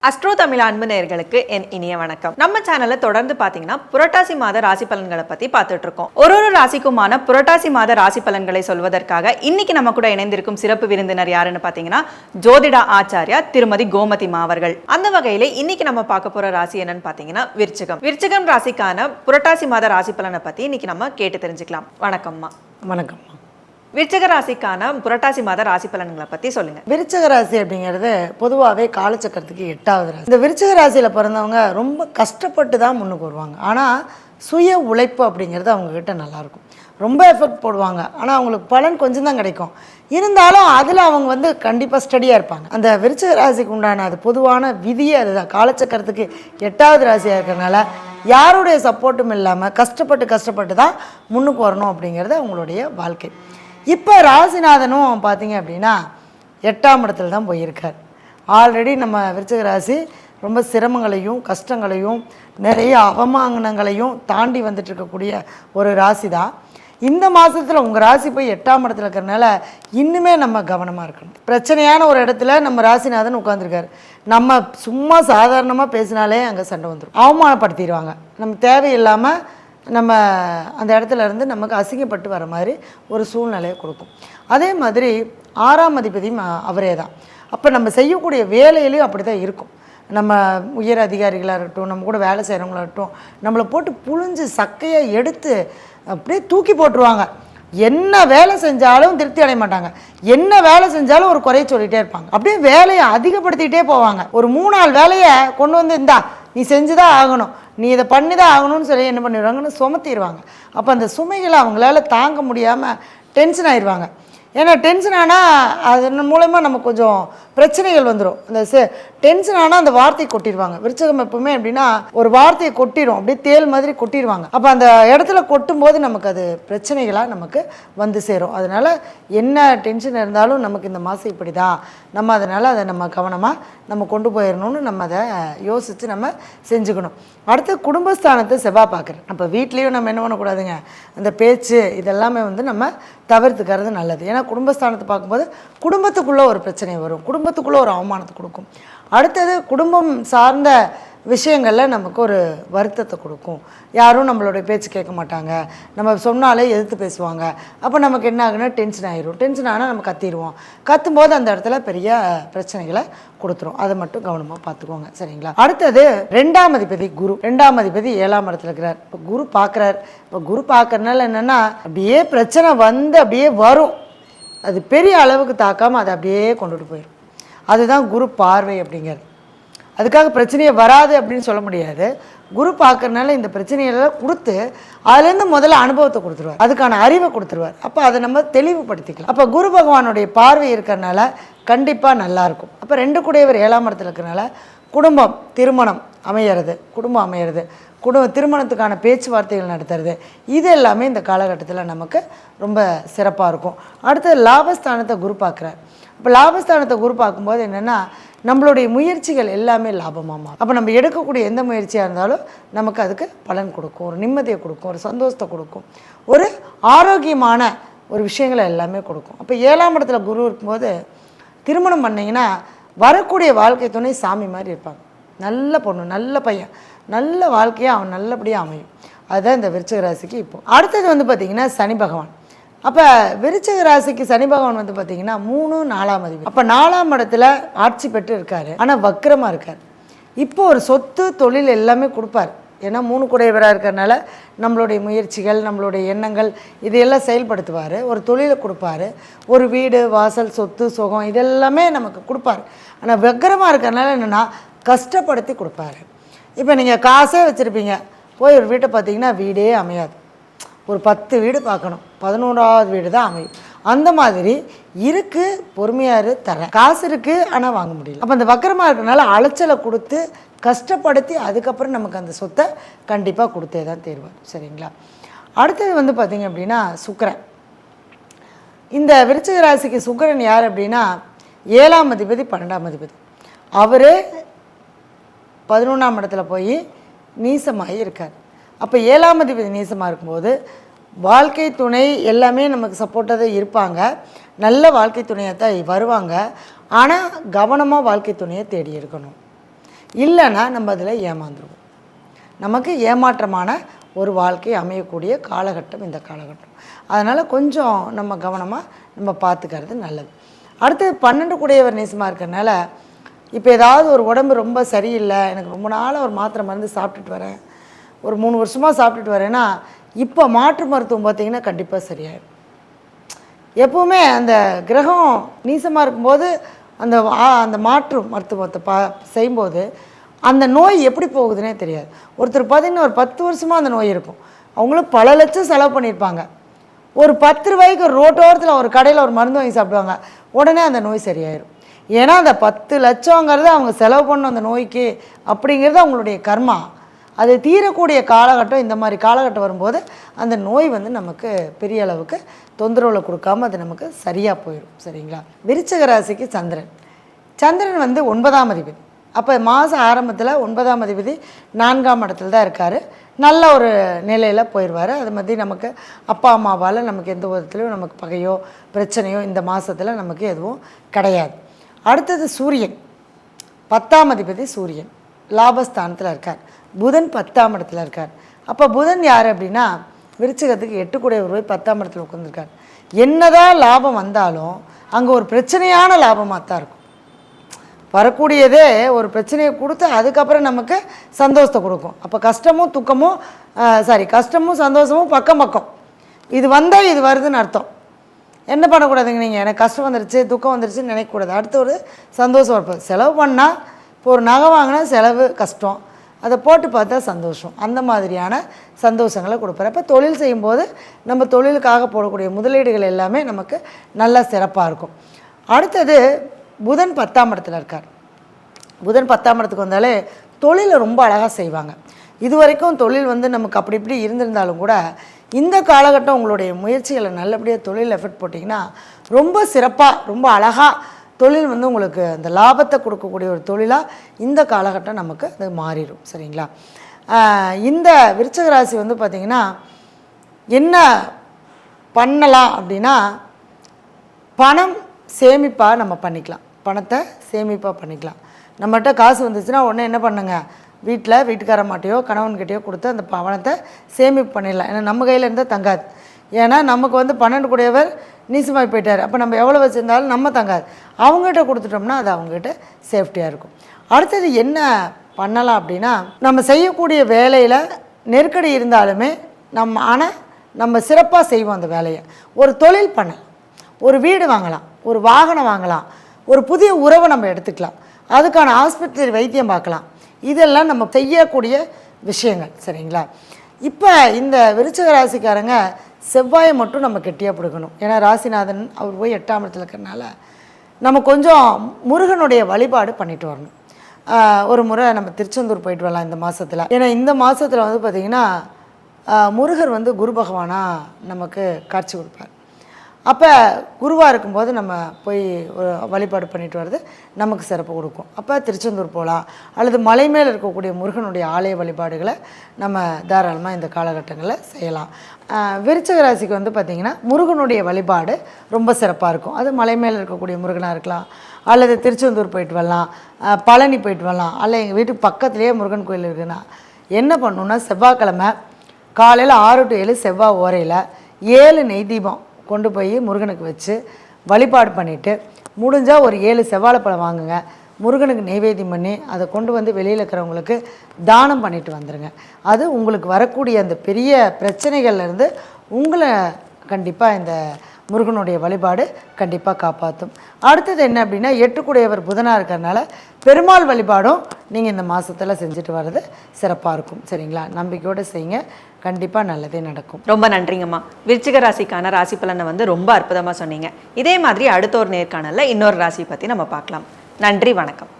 Astro Tamil அன்பு நேயர்களுக்கு என் இனிய வணக்கம். நம்ம சேனலை தொடர்ந்து பாத்தீங்கன்னா புரட்டாசி மாத ராசி பலன்களை பத்தி பார்த்துட்டு இருக்கோம். ஒரு ராசிக்குமான புரட்டாசி மாத ராசி பலன்களை சொல்வதற்காக இன்னைக்கு நம்ம கூட இணைந்திருக்கும் சிறப்பு விருந்தினர் யாருன்னு பாத்தீங்கன்னா ஜோதிட ஆச்சாரியா திருமதி கோமதிமா அவர்கள். அந்த வகையில இன்னைக்கு நம்ம பார்க்க போற ராசி என்னன்னு பாத்தீங்கன்னா விருச்சிகம். விருச்சிகம் ராசிக்கான புரட்டாசி மாத ராசி பலனை பத்தி இன்னைக்கு நம்ம கேட்டு தெரிஞ்சுக்கலாம். வணக்கம்மா. வணக்கம். விருச்சிக ராசிக்கான புரட்டாசி மாத ராசி பலன்களை பற்றி சொல்லுங்கள். விருச்சிக ராசி அப்படிங்கிறது பொதுவாகவே காலச்சக்கரத்துக்கு 8வது ராசி. இந்த விருச்சிக ராசியில் பிறந்தவங்க ரொம்ப கஷ்டப்பட்டு தான் முன்னுக்கு வருவாங்க. ஆனால் சுய உழைப்பு அப்படிங்கிறது அவங்கக்கிட்ட நல்லாயிருக்கும். ரொம்ப எஃபெக்ட் போடுவாங்க. ஆனால் அவங்களுக்கு பலன் கொஞ்சம் தான் கிடைக்கும். இருந்தாலும் அதில் அவங்க கண்டிப்பாக ஸ்டடியாக இருப்பாங்க. அந்த விருச்சிக ராசிக்கு உண்டான அது பொதுவான விதியே அதுதான். காலச்சக்கரத்துக்கு 8வது ராசியாக இருக்கிறதுனால யாருடைய சப்போர்ட்டும் இல்லாமல் கஷ்டப்பட்டு தான் முன்னுக்கு வரணும் அப்படிங்கிறது அவங்களுடைய வாழ்க்கை. இப்போ ராசிநாதனும் பார்த்தீங்க அப்படின்னா 8ஆம் இடத்துல தான் போயிருக்கார். ஆல்ரெடி நம்ம விருச்சிக ராசி ரொம்ப சிரமங்களையும் கஷ்டங்களையும் நிறைய அவமானங்களையும் தாண்டி வந்துட்டு இருக்கக்கூடிய ஒரு ராசி தான். இந்த மாதத்தில் உங்கள் ராசி போய் 8ஆம் இடத்துல இருக்கிறனால இன்னுமே நம்ம கவனமாக இருக்கணும். பிரச்சனையான ஒரு இடத்துல நம்ம ராசிநாதன் உட்காந்துருக்காரு. நம்ம சும்மா சாதாரணமாக பேசினாலே அங்கே சண்டை வந்துடும், அவமானப்படுத்திடுவாங்க. நம்ம தேவையில்லாமல் நம்ம அந்த இடத்துல இருந்து நமக்கு அசிங்கப்பட்டு வர மாதிரி ஒரு சூழ்நிலையை கொடுக்கும். அதே மாதிரி 6ஆம் அதிபதியும் அவரே தான். அப்போ நம்ம செய்யக்கூடிய வேலையிலையும் அப்படி தான் இருக்கும். நம்ம உயர் அதிகாரிகளாக இருக்கட்டும், நம்ம கூட வேலை செய்கிறவங்களாக இருக்கட்டும், நம்மளை போட்டு புழிஞ்சு சக்கையை எடுத்து அப்படியே தூக்கி போட்டுருவாங்க. என்ன வேலை செஞ்சாலும் திருப்தி அடைய மாட்டாங்க. என்ன வேலை செஞ்சாலும் ஒரு குறைய சொல்லிகிட்டே இருப்பாங்க. அப்படியே வேலையை அதிகப்படுத்திக்கிட்டே போவாங்க. ஒரு 3-4 வேலையை கொண்டு வந்து இந்தா நீ செஞ்சு தான் ஆகணும், நீ இதை பண்ணி தான் ஆகணும்னு சொல்லி என்ன பண்ணிடுவாங்கன்னு சுமத்திடுவாங்க. அப்போ அந்த சுமைகளை அவங்களால தாங்க முடியாமல் டென்ஷன் ஆயிடுவாங்க. ஏன்னா டென்ஷன் ஆனால் அதன் மூலமா நமக்கு கொஞ்சம் பிரச்சனைகள் வந்துடும். அந்த டென்ஷன் ஆனால் அந்த வார்த்தையை கொட்டிடுவாங்க. விருச்சிகம் எப்பவுமே எப்படின்னா ஒரு வார்த்தையை கொட்டிடும், அப்படியே தேல் மாதிரி கொட்டிடுவாங்க. அப்போ அந்த இடத்துல கொட்டும்போது நமக்கு அது பிரச்சனைகளாக நமக்கு வந்து சேரும். அதனால் என்ன டென்ஷன் இருந்தாலும் நமக்கு இந்த மாதம் இப்படி தான், நம்ம அதனால் அதை நம்ம கவனமாக நம்ம கொண்டு போயிடணும்னு நம்ம அதை யோசித்து நம்ம செஞ்சுக்கணும். அடுத்து குடும்பஸ்தானத்தை செவ்வாய் பார்க்குறேன். அப்போ வீட்லேயும் நம்ம என்ன பண்ணக்கூடாதுங்க, அந்த பேச்சு இதெல்லாமே நம்ம தவிர்த்துக்கிறது நல்லது. ஏன்னா குடும்பஸ்தானத்தை பார்க்கும்போது குடும்பத்துக்குள்ளே ஒரு பிரச்சனை வரும், குடும்பத்துக்குள்ளே ஒரு அவமானத்தை கொடுக்கும். அடுத்தது குடும்பம் சார்ந்த விஷயங்களில் நமக்கு ஒரு வருத்தத்தை கொடுக்கும். யாரும் நம்மளுடைய பேச்சு கேட்க மாட்டாங்க, நம்ம சொன்னாலே எதிர்த்து பேசுவாங்க. அப்போ நமக்கு என்ன ஆகுனா டென்ஷன் ஆகிரும். டென்ஷன் ஆனால் நம்ம கத்திடுவோம். கத்தும்போது அந்த இடத்துல பெரிய பிரச்சனைகளை கொடுத்துரும். அதை மட்டும் கவனமாக பார்த்துக்கோங்க, சரிங்களா? அடுத்தது 2ஆம் அதிபதி குரு. 2ஆம் அதிபதி 7ஆம் இடத்துல இருக்கிறார். இப்போ குரு பார்க்குறார். இப்போ குரு பார்க்கறதுனால என்னென்னா அப்படியே பிரச்சனை அப்படியே வரும். அது பெரிய அளவுக்கு தாக்காமல் அதை அப்படியே கொண்டுட்டு போயிடும். அதுதான் குரு பார்வை அப்படிங்கிறது. அதுக்காக பிரச்சனையே வராது அப்படின்னு சொல்ல முடியாது. குரு பார்க்கறதுனால இந்த பிரச்சனையெல்லாம் கொடுத்து அதுலேருந்து முதல்ல அனுபவத்தை கொடுத்துருவார், அதுக்கான அறிவை கொடுத்துருவார். அப்போ அதை நம்ம தெளிவுபடுத்திக்கலாம். அப்போ குரு பகவானுடைய பார்வை இருக்கிறதுனால கண்டிப்பாக நல்லாயிருக்கும். அப்போ 2 கூடையவர் 7ஆம் இடத்துல இருக்கிறனால குடும்பம் திருமணம் அமையிறது, குடும்பம் அமையிறது, திருமணத்துக்கான பேச்சுவார்த்தைகள் நடத்துறது, இது எல்லாமே இந்த காலகட்டத்தில் நமக்கு ரொம்ப சிறப்பாக இருக்கும். அடுத்து லாபஸ்தானத்தை குரு பார்க்குறார். இப்போ லாபஸ்தானத்தை குரு பார்க்கும்போது என்னென்னா நம்மளுடைய முயற்சிகள் எல்லாமே லாபமாக மாறும். அப்போ நம்ம எடுக்கக்கூடிய எந்த முயற்சியாக இருந்தாலும் நமக்கு அதுக்கு பலன் கொடுக்கும், ஒரு நிம்மதியை கொடுக்கும், ஒரு சந்தோஷத்தை கொடுக்கும், ஒரு ஆரோக்கியமான ஒரு விஷயங்களை எல்லாமே கொடுக்கும். அப்போ 7ஆம் இடத்துல குரு இருக்கும்போது திருமணம் பண்ணிங்கன்னா வரக்கூடிய வாழ்க்கை துணை சாமி மாதிரி இருப்பாங்க. நல்ல பொண்ணு, நல்ல பையன், நல்ல வாழ்க்கையாக அவன் நல்லபடியாக அமையும். அதுதான் இந்த விருச்சிக ராசிக்கு. இப்போ அடுத்தது பார்த்திங்கன்னா சனி பகவான். அப்போ விருச்சிக ராசிக்கு சனி பகவான் பார்த்திங்கன்னா 3, 4ஆம் அதிபதி. அப்போ 4ஆம் இடத்துல ஆட்சி பெற்று இருக்கார், ஆனால் வக்ரமாக இருக்கார். இப்போ ஒரு சொத்து தொழில் எல்லாமே கொடுப்பார். ஏன்னா 3 கூடையவராக இருக்கிறதுனால நம்மளுடைய முயற்சிகள், நம்மளுடைய எண்ணங்கள் இதையெல்லாம் செயல்படுத்துவார். ஒரு தொழிலை கொடுப்பாரு, ஒரு வீடு வாசல் சொத்து சுகம் இதெல்லாமே நமக்கு கொடுப்பார். ஆனால் வக்ரமாக இருக்கிறதுனால என்னென்னா கஷ்டப்படுத்தி கொடுப்பாரு. இப்போ நீங்கள் காசே வச்சுருப்பீங்க, போய் ஒரு வீட்டை பார்த்தீங்கன்னா வீடே அமையாது. ஒரு 10 வீடு பார்க்கணும், 11ஆவது வீடு தான் அமையும். அந்த மாதிரி இருக்குது, பொறுமையாக தரேன், காசு இருக்குது ஆனால் வாங்க முடியல. அப்போ அந்த வக்கரமாக இருக்கிறனால அலைச்சலை கொடுத்து கஷ்டப்படுத்தி அதுக்கப்புறம் நமக்கு அந்த சொத்தை கண்டிப்பாக கொடுத்தே தான் தேர்வார், சரிங்களா? அடுத்தது பார்த்திங்க அப்படின்னா சுக்கிரன். இந்த விருச்சிக ராசிக்கு சுக்கிரன் யார் அப்படின்னா 7ஆம் அதிபதி 12ஆம் அதிபதி. அவர் 11ஆம் இடத்துல போய் நீசமாகி இருக்கார். அப்போ 7ஆம் அதிபதி நீசமாக இருக்கும்போது வாழ்க்கை துணை எல்லாமே நமக்கு சப்போர்ட்டாக தான் இருப்பாங்க, நல்ல வாழ்க்கை துணையாக தான் வருவாங்க. ஆனால் கவனமாக வாழ்க்கை துணையை தேடி இருக்கணும். இல்லைன்னா நம்ம அதில் ஏமாந்துருவோம். நமக்கு ஏமாற்றமான ஒரு வாழ்க்கை அமையக்கூடிய காலகட்டம் இந்த காலகட்டம். அதனால் கொஞ்சம் நம்ம கவனமாக நம்ம பார்த்துக்கிறது நல்லது. அடுத்தது 12 கூடியவர் நேசமாக இருக்கிறதுனால இப்போ ஏதாவது ஒரு உடம்பு ரொம்ப சரியில்லை, எனக்கு ரொம்ப நாளாக ஒரு மாத்திரை மருந்து சாப்பிட்டுட்டு வரேன், ஒரு 3 வருஷமாக சாப்பிட்டுட்டு வரேன்னா இப்போ மாற்று மருத்துவம் பார்த்திங்கன்னா கண்டிப்பாக சரியாயிடும். எப்போவுமே அந்த கிரகம் நீசமாக இருக்கும்போது அந்த மாற்று மருத்துவத்தை செய்யும்போது அந்த நோய் எப்படி போகுதுன்னே தெரியாது. ஒருத்தர் பார்த்திங்கன்னா ஒரு 10 வருஷமாக அந்த நோய் இருக்கும், அவங்களும் பல லட்சம் செலவு பண்ணியிருப்பாங்க. ஒரு 10 ரூபாய்க்கு ஒரு ரோட்டோரத்தில் ஒரு கடையில் ஒரு மருந்து வாங்கி சாப்பிடுவாங்க, உடனே அந்த நோய் சரியாயிடும். ஏன்னா அந்த 10 லட்சங்கிறது அவங்க செலவு பண்ண அந்த நோய்க்கு அப்படிங்கிறது அவங்களுடைய கர்மா. அது தீரக்கூடிய காலகட்டம் இந்த மாதிரி காலகட்டம் வரும்போது அந்த நோய் நமக்கு பெரிய அளவுக்கு தொந்தரவுகளை கொடுக்காம அது நமக்கு சரியாக போயிடும். சரிங்களா? விருச்சிக ராசிக்கு சந்திரன் 9ஆம் அதிபதி. அப்போ மாதம் ஆரம்பத்தில் 9ஆம் அதிபதி 4ஆம் இடத்துல தான் இருக்கார். நல்ல ஒரு நிலையில் போயிடுவார். அது மாதிரி நமக்கு அப்பா அம்மாவால் நமக்கு எந்த விதத்துலையும் நமக்கு பகையோ பிரச்சனையோ இந்த மாதத்தில் நமக்கு எதுவும் கிடையாது. அடுத்தது சூரியன் 10ஆம் அதிபதி. சூரியன் லாபஸ்தானத்தில் இருக்கார். புதன் 10ஆம் இடத்துல இருக்கார். அப்போ புதன் யார் அப்படின்னா விருச்சிகத்துக்கு 8 கூடியவர் போய் 10ஆம் இடத்துல உட்காந்துருக்கார். என்னதான் லாபம் வந்தாலும் அங்கே ஒரு பிரச்சனையான லாபமாக தான் இருக்கும். வரக்கூடியதே ஒரு பிரச்சனையை கொடுத்து அதுக்கப்புறம் நமக்கு சந்தோஷத்தை கொடுக்கும். அப்போ கஷ்டமும் துக்கமும் கஷ்டமும் சந்தோஷமும் பக்கம் பக்கம் இது வந்தால் இது வருதுன்னு அர்த்தம். என்ன பண்ணக்கூடாதுங்க, நீங்கள் எனக்கு கஷ்டம் வந்துருச்சு துக்கம் வந்துருச்சுன்னு நினைக்கக்கூடாது. அடுத்து ஒரு சந்தோஷம் வரப்போகுது. செலவு பண்ணால் இப்போ ஒரு நகை வாங்கினா செலவு கஷ்டம், அதை போட்டு பார்த்தா சந்தோஷம், அந்த மாதிரியான சந்தோஷங்களை கொடுப்பார். அப்போ தொழில் செய்யும்போது நம்ம தொழிலுக்காக போடக்கூடிய முதலீடுகள் எல்லாமே நமக்கு நல்லா சிறப்பாக இருக்கும். அடுத்தது புதன் 10ஆம் இடத்துல இருக்கார். புதன் 10ஆம் இடத்துக்கு வந்தாலே தொழிலை ரொம்ப அழகாக செய்வாங்க. இது வரைக்கும் தொழில் நமக்கு அப்படி இப்படி இருந்திருந்தாலும் கூட இந்த காலகட்டம் உங்களுடைய முயற்சிகளை நல்லபடியாக தொழில் எஃபெக்ட் போட்டிங்கன்னா ரொம்ப சிறப்பாக ரொம்ப அழகாக தொழில் உங்களுக்கு அந்த லாபத்தை கொடுக்கக்கூடிய ஒரு தொழிலாக இந்த காலகட்டம் நமக்கு அது மாறிடும். சரிங்களா? இந்த விருச்சிக ராசி பார்த்திங்கன்னா என்ன பண்ணலாம் அப்படின்னா பணம் சேமிப்பாக நம்ம பண்ணிக்கலாம். பணத்தை சேமிப்பாக பண்ணிக்கலாம். நம்மகிட்ட காசு வந்துச்சுன்னா உடனே என்ன பண்ணுங்க, வீட்டுக்கார மாட்டையோ கணவன்கிட்டையோ கொடுத்து அந்த பணத்தை சேமிப்பு பண்ணிடலாம். ஏன்னா நம்ம கையில் இருந்தால் தங்காது. ஏன்னா நமக்கு 12 கூடியவர் நீசமாகி போயிட்டார். அப்போ நம்ம எவ்வளோ வச்சுருந்தாலும் நம்ம தங்காது. அவங்ககிட்ட கொடுத்துட்டோம்னா அது அவங்ககிட்ட சேஃப்டியாக இருக்கும். அடுத்தது என்ன பண்ணலாம் அப்படின்னா நம்ம செய்யக்கூடிய வேலையில் நெருக்கடி இருந்தாலுமே நம்ம சிறப்பாக செய்வோம் அந்த வேலையை. ஒரு தொழில் பண்ணலாம், ஒரு வீடு வாங்கலாம், ஒரு வாகனம் வாங்கலாம், ஒரு புதிய உறவை நம்ம எடுத்துக்கலாம், அதுக்கான ஆஸ்பத்திரி வைத்தியம் பார்க்கலாம். இதெல்லாம் நம்ம செய்யக்கூடிய விஷயங்கள். சரிங்களா? இப்போ இந்த விருச்சிக ராசிக்காரங்க செவ்வாயை மட்டும் நம்ம கெட்டியாக பிடிக்கணும். ஏன்னா ராசிநாதன் அவர் போய் 8ஆம் இடத்துல இருக்கிறனால நம்ம கொஞ்சம் முருகனுடைய வழிபாடு பண்ணிட்டு வரணும். ஒரு முறை நம்ம திருச்செந்தூர் போயிட்டு வரலாம் இந்த மாதத்தில். ஏன்னா இந்த மாதத்தில் பார்த்திங்கன்னா முருகர் குரு பகவானாக நமக்கு காட்சி கொடுப்பார். அப்போ குருவாக இருக்கும்போது நம்ம போய் ஒரு வழிபாடு பண்ணிட்டு வர்றது நமக்கு சிறப்பு கொடுக்கும். அப்போ திருச்செந்தூர் போகலாம், அல்லது மலை மேலே இருக்கக்கூடிய முருகனுடைய ஆலய வழிபாடுகளை நம்ம தாராளமாக இந்த காலகட்டங்களில் செய்யலாம். விருச்சிக ராசிக்கு பார்த்திங்கன்னா முருகனுடைய வழிபாடு ரொம்ப சிறப்பாக இருக்கும். அது மலை மேலே இருக்கக்கூடிய முருகனாக இருக்கலாம், அல்லது திருச்செந்தூர் போயிட்டு வரலாம், பழனி போயிட்டு வரலாம், அல்ல எங்கள் வீட்டுக்கு பக்கத்துலேயே முருகன் கோயில் இருக்குன்னா என்ன பண்ணணுன்னா செவ்வாய்க்கிழமை காலையில் 6 to 7 செவ்வாய் ஓரையில் 7 நெய் தீபம் கொண்டு போய் முருகனுக்கு வச்சு வழிபாடு பண்ணிவிட்டு முடிஞ்சால் ஒரு 7 செவ்வாழைப்பழம் வாங்குங்க, முருகனுக்கு நெய்வேத்தியம் பண்ணி அதை கொண்டு வெளியில் இருக்கிறவங்களுக்கு தானம் பண்ணிட்டு வந்துடுங்க. அது உங்களுக்கு வரக்கூடிய அந்த பெரிய பிரச்சனைகள்லேருந்து உங்களை கண்டிப்பாக இந்த முருகனுடைய வழிபாடு கண்டிப்பாக காப்பாற்றும். அடுத்தது என்ன அப்படின்னா 8 கூடியவர் புதனாக இருக்கிறதுனால பெருமாள் வழிபாடும் நீங்கள் இந்த மாதத்தில் செஞ்சுட்டு வர்றது சிறப்பாக இருக்கும். சரிங்களா? நம்பிக்கையோடு செய்யுங்க, கண்டிப்பாக நல்லதே நடக்கும். ரொம்ப நன்றிங்கம்மா. விருச்சிக ராசிக்கான ராசி பலனை ரொம்ப அற்புதமாக சொன்னீங்க. இதே மாதிரி அடுத்த ஒரு நேர்காணலில் இன்னொரு ராசி பற்றி நம்ம பார்க்கலாம். நன்றி, வணக்கம்.